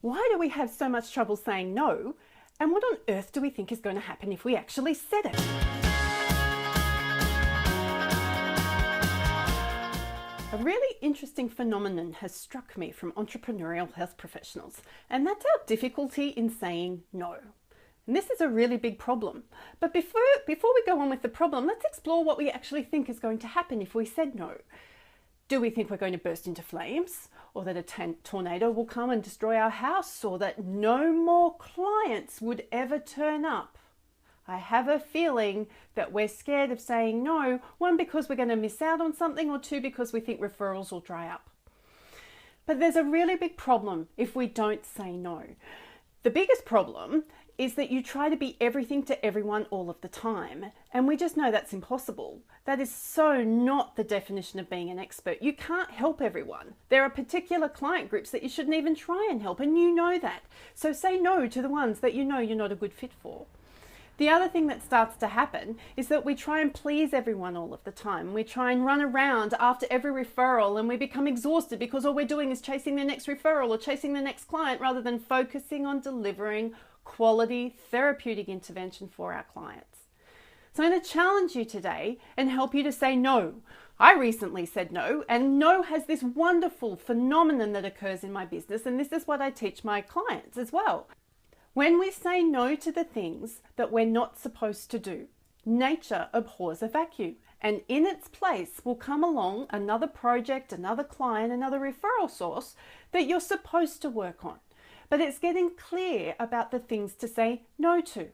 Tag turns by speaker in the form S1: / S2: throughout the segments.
S1: Why do we have so much trouble saying no? And what on earth do we think is going to happen if we actually said it? A really interesting phenomenon has struck me from entrepreneurial health professionals, and that's our difficulty in saying no. And this is a really big problem. But before we go on with the problem, let's explore what we actually think is going to happen if we said no. Do we think we're going to burst into flames, or that a tornado will come and destroy our house, or that no more clients would ever turn up? I have a feeling that we're scared of saying no, one, because we're going to miss out on something, or two, because we think referrals will dry up. But there's a really big problem if we don't say no. The biggest problem is that you try to be everything to everyone all of the time. And we just know that's impossible. That is so not the definition of being an expert. You can't help everyone. There are particular client groups that you shouldn't even try and help, and you know that. So say no to the ones that you know you're not a good fit for. The other thing that starts to happen is that we try and please everyone all of the time. We try and run around after every referral, and we become exhausted because all we're doing is chasing the next referral or chasing the next client rather than focusing on delivering quality therapeutic intervention for our clients. So I'm going to challenge you today and help you to say no. I recently said no, and no has this wonderful phenomenon that occurs in my business, and this is what I teach my clients as well. When we say no to the things that we're not supposed to do, nature abhors a vacuum, and in its place will come along another project, another client, another referral source that you're supposed to work on. But it's getting clear about the things to say no to.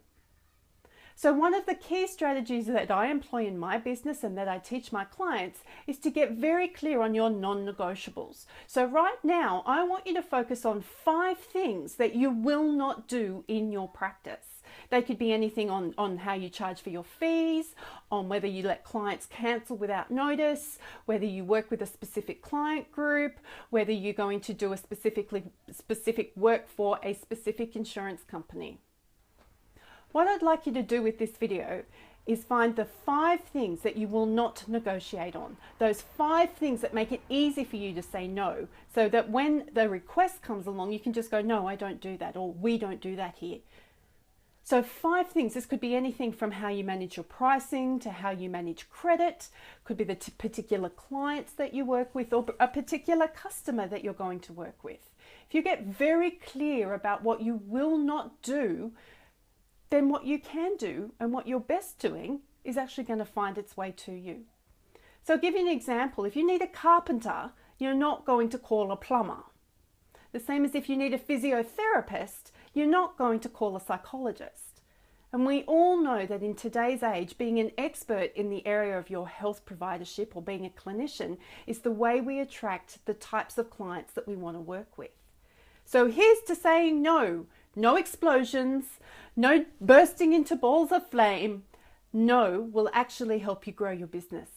S1: So one of the key strategies that I employ in my business and that I teach my clients is to get very clear on your non-negotiables. So right now, I want you to focus on 5 things that you will not do in your practice. They could be anything on how you charge for your fees, on whether you let clients cancel without notice, whether you work with a specific client group, whether you're going to do a specific work for a specific insurance company. What I'd like you to do with this video is find the 5 things that you will not negotiate on. Those 5 things that make it easy for you to say no, so that when the request comes along, you can just go, no, I don't do that, or we don't do that here. So 5 things, this could be anything from how you manage your pricing to how you manage credit, could be the particular clients that you work with or a particular customer that you're going to work with. If you get very clear about what you will not do, then what you can do and what you're best doing is actually going to find its way to you. So I'll give you an example. If you need a carpenter, you're not going to call a plumber. The same as if you need a physiotherapist, you're not going to call a psychologist. And we all know that in today's age, being an expert in the area of your health providership or being a clinician is the way we attract the types of clients that we want to work with. So here's to saying no. No explosions, no bursting into balls of flame. No will actually help you grow your business.